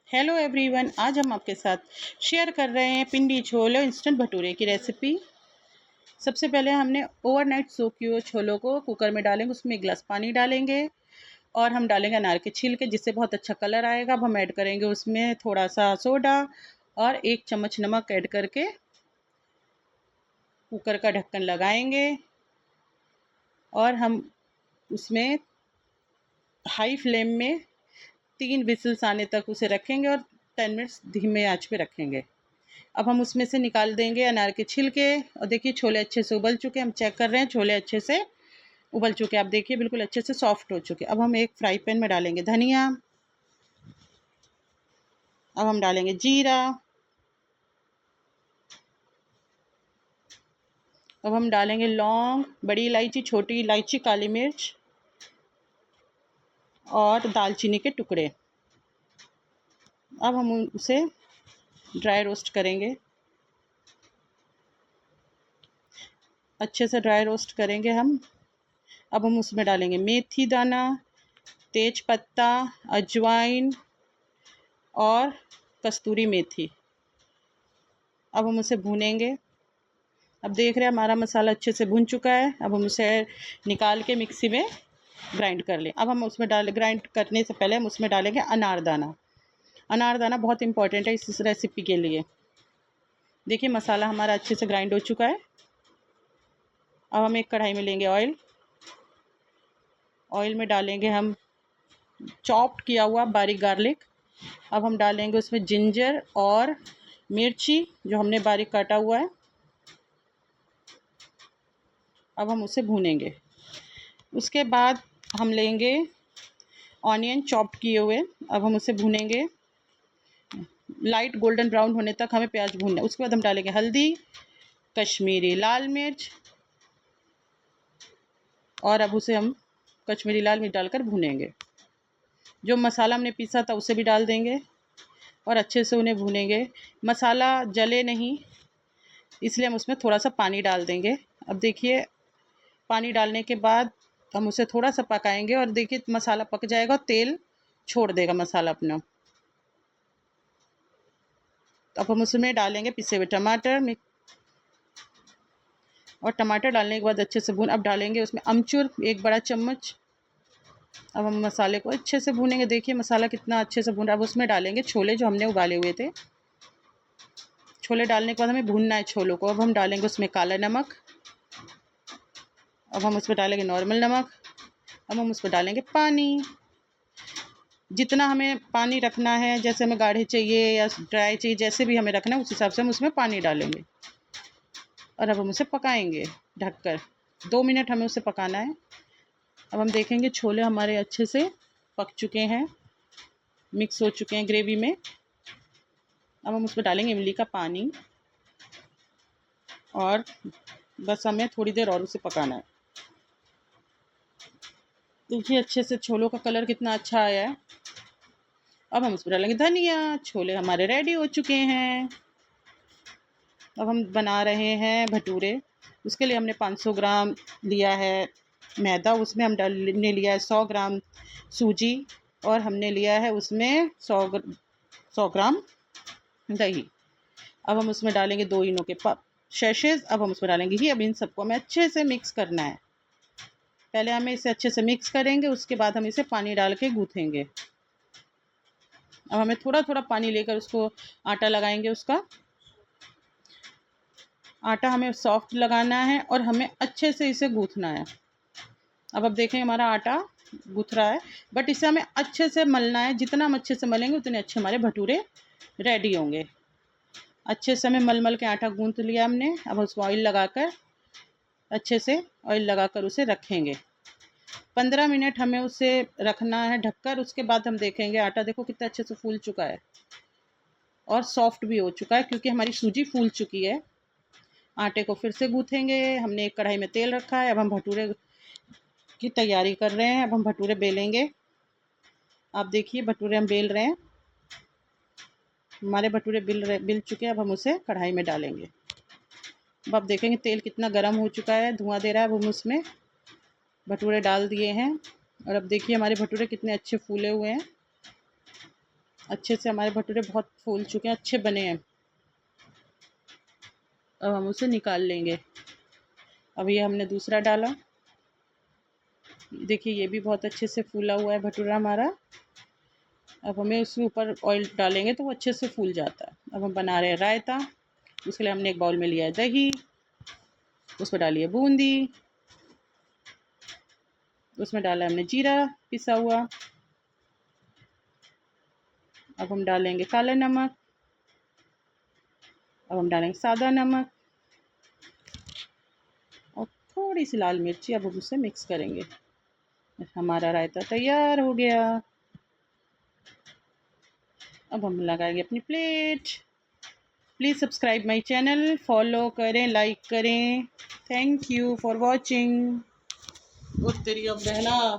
Hello everyone, आज हम आपके साथ शेयर कर रहे हैं पिंडी छोले इंस्टेंट भटूरे की रेसिपी। सबसे पहले हमने ओवरनाइट सोक किए हुए छोलों को कुकर में डालेंगे, उसमें 1 गिलास पानी डालेंगे और हम डालेंगे अनार के छिलके जिससे बहुत अच्छा कलर आएगा। अब हम ऐड करेंगे उसमें थोड़ा सा सोडा और 1 चम्मच नमक ऐड करके कुकर का ढक्कन लगाएंगे और हम उसमें हाई फ्लेम में 3 विसिल्स आने तक उसे रखेंगे और 10 मिनट्स धीमे आंच पे रखेंगे। अब हम उसमें से निकाल देंगे अनार के छिलके और देखिए छोले अच्छे से उबल चुके हैं। हम चेक कर रहे हैं छोले अच्छे से उबल चुके हैं। आप देखिए बिल्कुल अच्छे से सॉफ्ट हो चुके हैं। अब हम एक फ्राई पैन में डालेंगे धनिया, अब हम डालेंगे जीरा, अब हम डालेंगे लौंग, बड़ी इलायची, छोटी इलायची, काली मिर्च और दालचीनी के टुकड़े। अब हम उसे ड्राई रोस्ट करेंगे, अच्छे से ड्राई रोस्ट करेंगे हम। अब हम उसमें डालेंगे मेथी दाना, तेज पत्ता, अजवाइन और कस्तूरी मेथी। अब हम उसे भूनेंगे। अब देख रहे हैं हमारा मसाला अच्छे से भुन चुका है। अब हम उसे निकाल के मिक्सी में ग्राइंड कर लें। अब हम उसमें ग्राइंड करने से पहले हम उसमें डालेंगे अनारदाना। अनारदाना बहुत इंपॉर्टेंट है इस रेसिपी के लिए। देखिए मसाला हमारा अच्छे से ग्राइंड हो चुका है। अब हम एक कढ़ाई में लेंगे ऑयल, ऑयल में डालेंगे हम चॉप्ड किया हुआ बारीक गार्लिक। अब हम डालेंगे उसमें जिंजर और मिर्ची जो हमने बारीक काटा हुआ है। अब हम उसे भूनेंगे। उसके बाद हम लेंगे ऑनियन चॉप्ड किए हुए। अब हम उसे भूनेंगे, लाइट गोल्डन ब्राउन होने तक हमें प्याज भूनना है। उसके बाद हम डालेंगे हल्दी, कश्मीरी लाल मिर्च और अब उसे हम कश्मीरी लाल मिर्च डालकर भूनेंगे। जो मसाला हमने पीसा था उसे भी डाल देंगे और अच्छे से उन्हें भूनेंगे। मसाला जले नहीं इसलिए हम उसमें थोड़ा सा पानी डाल देंगे। अब देखिए पानी डालने के बाद हम उसे थोड़ा सा पकाएंगे और देखिए मसाला पक जाएगा और तेल छोड़ देगा मसाला अपना। अब हम उसमें डालेंगे पिसे हुए टमाटर और टमाटर डालने के बाद अच्छे से भून। अब डालेंगे उसमें अमचूर 1 बड़ा चम्मच। अब हम मसाले को अच्छे से भूनेंगे। देखिए मसाला कितना अच्छे से भून रहा है। अब उसमें डालेंगे छोले जो हमने उबाले हुए थे। छोले डालने के बाद हमें भूनना है छोलों को। अब हम डालेंगे उसमें काला नमक, अब हम उसमें डालेंगे नॉर्मल नमक, अब हम उसमें डालेंगे पानी। जितना हमें पानी रखना है, जैसे हमें गाढ़े चाहिए या ड्राई चाहिए, जैसे भी हमें रखना है उस हिसाब से हम उसमें पानी डालेंगे और अब हम उसे पकाएंगे ढककर। 2 मिनट हमें उसे पकाना है। अब हम देखेंगे छोले हमारे अच्छे से पक चुके हैं, मिक्स हो चुके हैं ग्रेवी में। अब हम उसमें डालेंगे इमली का पानी और बस हमें थोड़ी देर और उसे पकाना है। देखिए अच्छे से छोलों का कलर कितना अच्छा आया है। अब हम उसमें डालेंगे धनिया। छोले हमारे रेडी हो चुके हैं। अब हम बना रहे हैं भटूरे। उसके लिए हमने 500 ग्राम लिया है मैदा, उसमें हम ने लिया है 100 ग्राम सूजी और हमने लिया है उसमें 100 ग्राम दही। अब हम उसमें डालेंगे 2 इनो के शैशेज। अब हम उसमें डालेंगे घी। अब इन सबको हमें अच्छे से मिक्स करना है। पहले हमें इसे अच्छे से मिक्स करेंगे, उसके बाद हम इसे पानी डाल के गूँथेंगे। अब हमें थोड़ा थोड़ा पानी लेकर उसको आटा लगाएंगे। उसका आटा हमें सॉफ्ट लगाना है और हमें अच्छे से इसे गूँथना है। अब देखें हमारा आटा गूँथ रहा है, बट इसे हमें अच्छे से मलना है। जितना हम अच्छे से मलेंगे उतने अच्छे हमारे भटूरे रेडी होंगे। अच्छे से हमें मल के आटा गूँथ लिया हमने। अब उसको ऑयल लगाकर अच्छे से उसे रखेंगे। 15 मिनट हमें उसे रखना है ढककर। उसके बाद हम देखेंगे आटा देखो कितना अच्छे से फूल चुका है और सॉफ्ट भी हो चुका है क्योंकि हमारी सूजी फूल चुकी है। आटे को फिर से गूँथेंगे। हमने एक कढ़ाई में तेल रखा है। अब हम भटूरे की तैयारी कर रहे हैं। अब हम भटूरे बेलेंगे। आप देखिए भटूरे हम बेल रहे हैं। हमारे भटूरे बिल चुके हैं। अब हम उसे कढ़ाई में डालेंगे। अब आप देखेंगे तेल कितना गर्म हो चुका है, धुआं दे रहा है। अब हम उसमें भटूरे डाल दिए हैं और अब देखिए हमारे भटूरे कितने अच्छे फूले हुए हैं। अच्छे से हमारे भटूरे बहुत फूल चुके हैं, अच्छे बने हैं। अब हम उसे निकाल लेंगे। अब ये हमने दूसरा डाला, देखिए ये भी बहुत अच्छे से फूला हुआ है भटूरा हमारा। अब हमें उसके ऊपर ऑयल डालेंगे तो वो अच्छे से फूल जाता है। अब हम बना रहे हैं रायता। उसके लिए हमने एक बाउल में लिया है दही, उसमें डाली है बूंदी, उसमें डाला हमने जीरा पिसा हुआ। अब हम डालेंगे काला नमक, अब हम डालेंगे सादा नमक और थोड़ी सी लाल मिर्ची। अब हम उसे मिक्स करेंगे। हमारा रायता तैयार हो गया। अब हम लगाएंगे अपनी plate. Please subscribe my channel, follow करें, लाइक करें। Thank you for watching. तेरी अब बहना